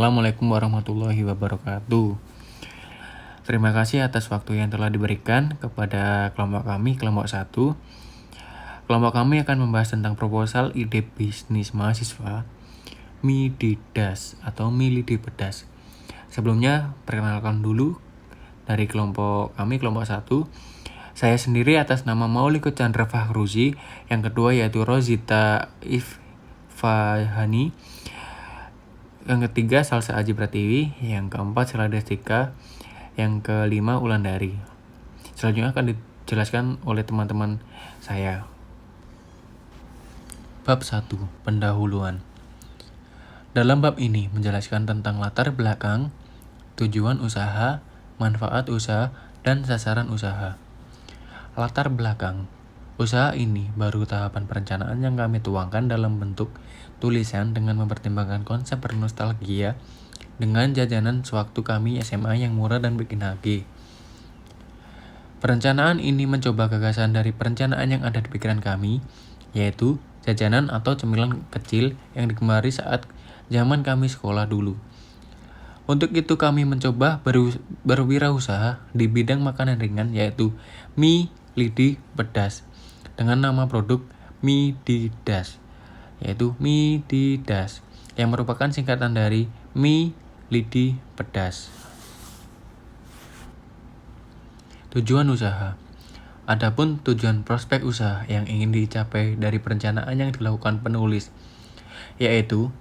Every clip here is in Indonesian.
Assalamualaikum warahmatullahi wabarakatuh. Terima kasih atas waktu yang telah diberikan kepada kelompok kami, kelompok 1. Kelompok kami akan membahas tentang proposal ide bisnis mahasiswa Mididas atau Milidi Pedas. Sebelumnya, perkenalkan dulu dari kelompok kami, kelompok 1. Saya sendiri atas nama Maulikut Chandra Fahruzi, yang kedua yaitu Rozita Ifahani, yang ketiga Salsa Aji Pratiwi, yang keempat Sela Destika, yang kelima Ulandari. Selanjutnya akan dijelaskan oleh teman-teman saya. Bab 1. Pendahuluan. Dalam bab ini menjelaskan tentang latar belakang, tujuan usaha, manfaat usaha, dan sasaran usaha. Latar belakang. Usaha ini baru tahapan perencanaan yang kami tuangkan dalam bentuk tulisan dengan mempertimbangkan konsep bernostalgia dengan jajanan sewaktu kami SMA yang murah dan bikin hage. Perencanaan ini mencoba gagasan dari perencanaan yang ada di pikiran kami, yaitu jajanan atau cemilan kecil yang digemari saat zaman kami sekolah dulu. Untuk itu kami mencoba berwirausaha di bidang makanan ringan, yaitu mie lidi pedas, dengan nama produk Mididas, yaitu Mididas, yang merupakan singkatan dari mie lidi pedas. Tujuan usaha. Adapun tujuan prospek usaha yang ingin dicapai dari perencanaan yang dilakukan penulis, yaitu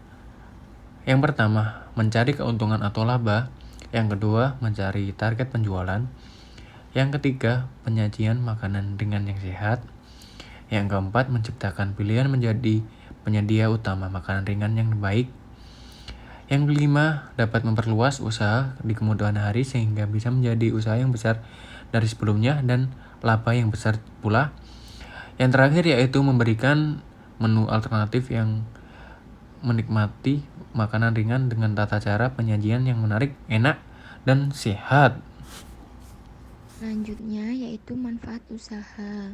yang pertama, mencari keuntungan atau laba. Yang kedua, mencari target penjualan. Yang ketiga, penyajian makanan ringan yang sehat. Yang keempat, menciptakan pilihan menjadi penyedia utama makanan ringan yang baik. Yang kelima, dapat memperluas usaha di kemudian hari sehingga bisa menjadi usaha yang besar dari sebelumnya dan laba yang besar pula. Yang terakhir yaitu memberikan menu alternatif yang menikmati makanan ringan dengan tata cara penyajian yang menarik, enak, dan sehat. Selanjutnya yaitu manfaat usaha.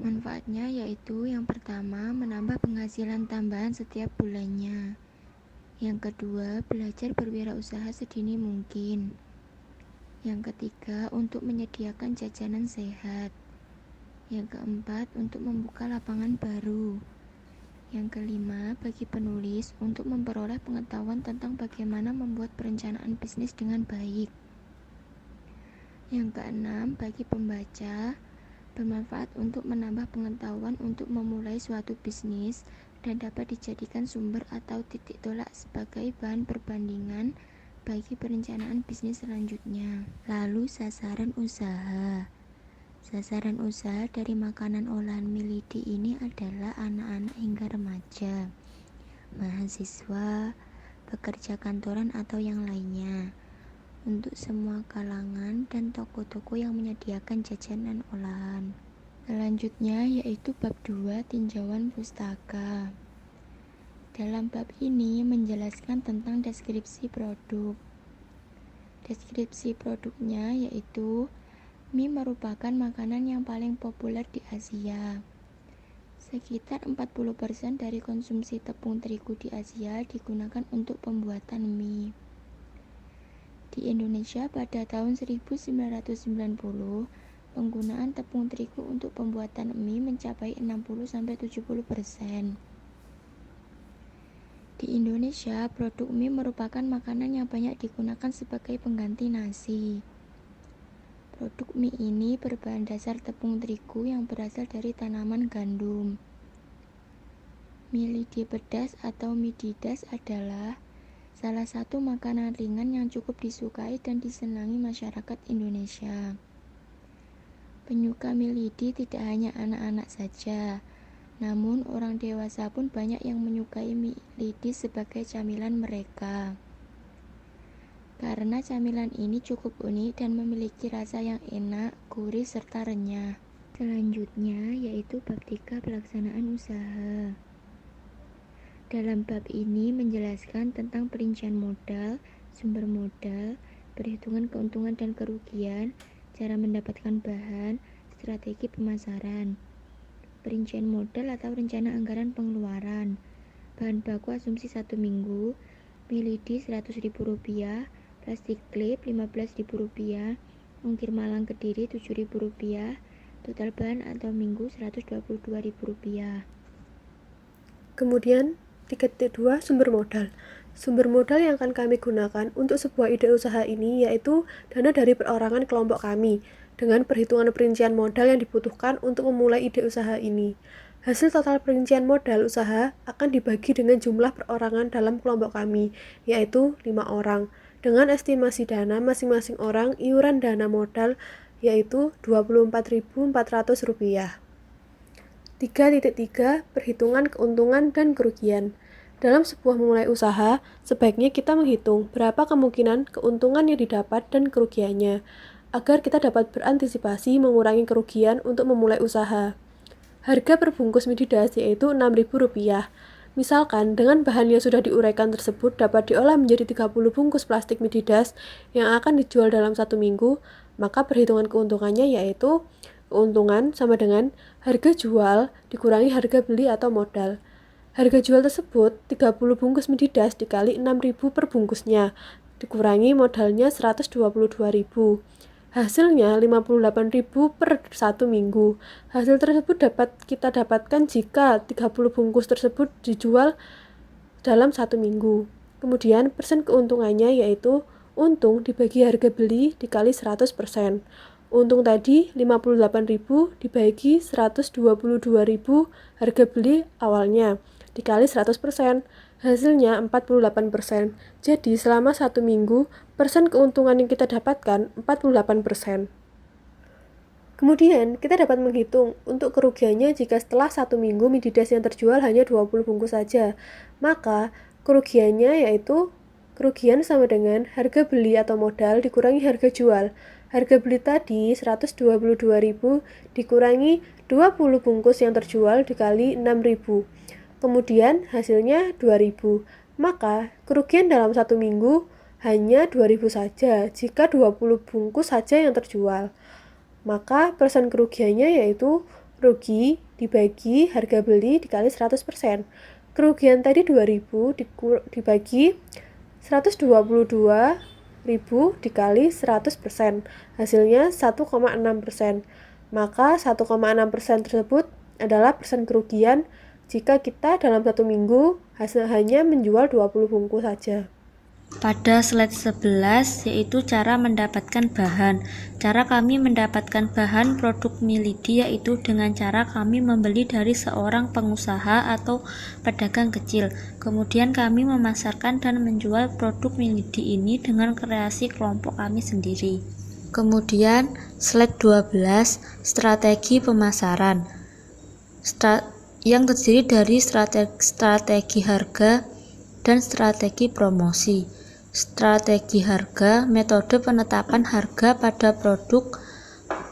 Manfaatnya yaitu yang pertama, menambah penghasilan tambahan setiap bulannya. Yang kedua, belajar berwirausaha sedini mungkin. Yang ketiga, untuk menyediakan jajanan sehat. Yang keempat, untuk membuka lapangan baru. Yang kelima, bagi penulis untuk memperoleh pengetahuan tentang bagaimana membuat perencanaan bisnis dengan baik. Yang keenam, bagi pembaca, bermanfaat untuk menambah pengetahuan untuk memulai suatu bisnis dan dapat dijadikan sumber atau titik tolak sebagai bahan perbandingan bagi perencanaan bisnis selanjutnya. Lalu sasaran usaha. Sasaran usaha dari makanan olahan Milidi ini adalah anak-anak hingga remaja, mahasiswa, pekerja kantoran atau yang lainnya, untuk semua kalangan dan toko-toko yang menyediakan jajanan olahan. Selanjutnya yaitu bab 2, tinjauan pustaka. Dalam bab ini menjelaskan tentang deskripsi produk. Deskripsi produknya yaitu mie merupakan makanan yang paling populer di Asia. Sekitar 40% dari konsumsi tepung terigu di Asia digunakan untuk pembuatan mie. Di Indonesia pada tahun 1990, penggunaan tepung terigu untuk pembuatan mie mencapai 60-70%. Di Indonesia, produk mie merupakan makanan yang banyak digunakan sebagai pengganti nasi. Produk mie ini berbahan dasar tepung terigu yang berasal dari tanaman gandum. Mie lidi pedas atau Mididas adalah salah satu makanan ringan yang cukup disukai dan disenangi masyarakat Indonesia. Penyuka mie lidi tidak hanya anak-anak saja, namun orang dewasa pun banyak yang menyukai mie lidi sebagai camilan mereka. Karena camilan ini cukup unik dan memiliki rasa yang enak, gurih, serta renyah. Selanjutnya yaitu bab 3, pelaksanaan usaha. Dalam bab ini menjelaskan tentang perincian modal, sumber modal, perhitungan keuntungan dan kerugian, cara mendapatkan bahan, strategi pemasaran. Perincian modal atau rencana anggaran pengeluaran, bahan baku asumsi 1 minggu, milidi Rp100.000, plastik klip Rp15.000, ongkir Malang Kediri Rp7.000, total bahan atau minggu Rp122.000. Kemudian 3.2 sumber modal. Sumber modal yang akan kami gunakan untuk sebuah ide usaha ini yaitu dana dari perorangan kelompok kami dengan perhitungan perincian modal yang dibutuhkan untuk memulai ide usaha ini. Hasil total perincian modal usaha akan dibagi dengan jumlah perorangan dalam kelompok kami, yaitu 5 orang, dengan estimasi dana masing-masing orang iuran dana modal yaitu Rp24.400. 3.3 Perhitungan keuntungan dan kerugian. Dalam sebuah memulai usaha, sebaiknya kita menghitung berapa kemungkinan keuntungan yang didapat dan kerugiannya, agar kita dapat berantisipasi mengurangi kerugian untuk memulai usaha. Harga per bungkus Mididas yaitu Rp6.000. Misalkan dengan bahan yang sudah diuraikan tersebut dapat diolah menjadi 30 bungkus plastik Mididas yang akan dijual dalam 1 minggu, maka perhitungan keuntungannya yaitu keuntungan sama dengan harga jual dikurangi harga beli atau modal. Harga jual tersebut 30 bungkus Mididas dikali Rp6.000 per bungkusnya, dikurangi modalnya Rp122.000. Hasilnya Rp58.000 per 1 minggu. Hasil tersebut dapat kita dapatkan jika 30 bungkus tersebut dijual dalam 1 minggu. Kemudian persen keuntungannya yaitu untung dibagi harga beli dikali 100%. Untung tadi Rp58.000 dibagi Rp122.000 harga beli awalnya dikali 100%. Hasilnya 48%. Jadi selama 1 minggu, persen keuntungan yang kita dapatkan 48%. Kemudian kita dapat menghitung untuk kerugiannya jika setelah 1 minggu Mididas yang terjual hanya 20 bungkus saja. Maka kerugiannya yaitu kerugian sama dengan harga beli atau modal dikurangi harga jual. Harga beli tadi Rp122.000 dikurangi 20 bungkus yang terjual dikali Rp6.000. Kemudian hasilnya Rp2.000. Maka kerugian dalam 1 minggu hanya Rp2.000 saja jika 20 bungkus saja yang terjual. Maka persen kerugiannya yaitu rugi dibagi harga beli dikali 100%. Kerugian tadi Rp2.000 dibagi Rp122.000 dikali 100%. Hasilnya 1,6%. Maka 1,6% tersebut adalah persen kerugian jika kita dalam 1 minggu hanya menjual 20 bungkus saja. Pada slide 11 yaitu cara mendapatkan bahan. Cara kami mendapatkan bahan produk Milidi yaitu dengan cara kami membeli dari seorang pengusaha atau pedagang kecil. Kemudian kami memasarkan dan menjual produk Milidi ini dengan kreasi kelompok kami sendiri. Kemudian slide 12 strategi pemasaran. Yang terdiri dari strategi harga dan strategi promosi. Strategi harga, metode penetapan harga pada produk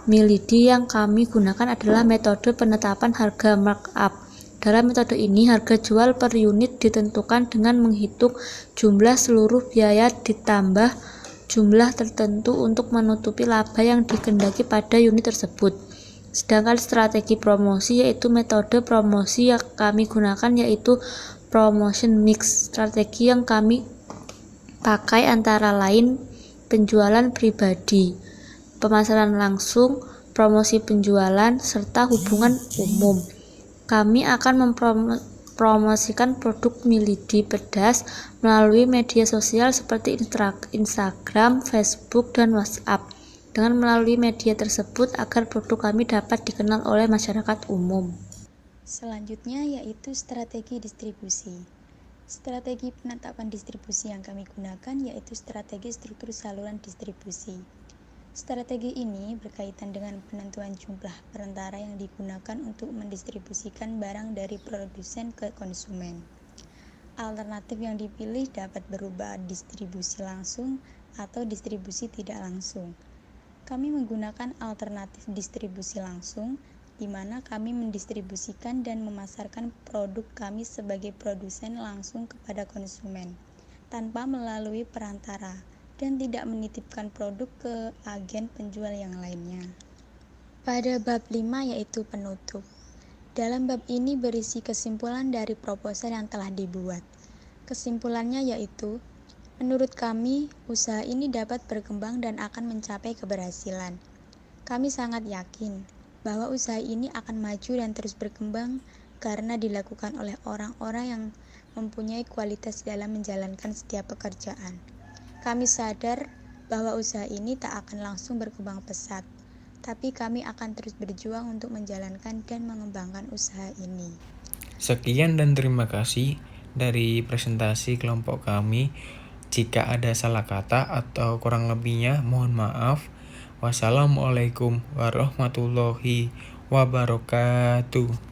Milidi yang kami gunakan adalah metode penetapan harga markup. Dalam metode ini, harga jual per unit ditentukan dengan menghitung jumlah seluruh biaya ditambah jumlah tertentu untuk menutupi laba yang dikehendaki pada unit tersebut. Sedangkan strategi promosi yaitu metode promosi yang kami gunakan yaitu promotion mix. Strategi yang kami pakai antara lain penjualan pribadi, pemasaran langsung, promosi penjualan, serta hubungan umum. Kami akan mempromosikan produk Milidi pedas melalui media sosial seperti Instagram, Facebook, dan WhatsApp. Dengan melalui media tersebut agar produk kami dapat dikenal oleh masyarakat umum. Selanjutnya yaitu strategi distribusi. Strategi penetapan distribusi yang kami gunakan yaitu strategi struktur saluran distribusi. Strategi ini berkaitan dengan penentuan jumlah perantara yang digunakan untuk mendistribusikan barang dari produsen ke konsumen. Alternatif yang dipilih dapat berupa distribusi langsung atau distribusi tidak langsung. Kami menggunakan alternatif distribusi langsung, di mana kami mendistribusikan dan memasarkan produk kami sebagai produsen langsung kepada konsumen, tanpa melalui perantara, dan tidak menitipkan produk ke agen penjual yang lainnya. Pada bab 5 yaitu penutup. Dalam bab ini berisi kesimpulan dari proposal yang telah dibuat. Kesimpulannya yaitu, Menurut kami, usaha ini dapat berkembang dan akan mencapai keberhasilan. Kami sangat yakin bahwa usaha ini akan maju dan terus berkembang karena dilakukan oleh orang-orang yang mempunyai kualitas dalam menjalankan setiap pekerjaan. Kami sadar bahwa usaha ini tak akan langsung berkembang pesat, tapi kami akan terus berjuang untuk menjalankan dan mengembangkan usaha ini. Sekian dan terima kasih dari presentasi kelompok kami. Jika ada salah kata atau kurang lebihnya, mohon maaf. Wassalamualaikum warahmatullahi wabarakatuh.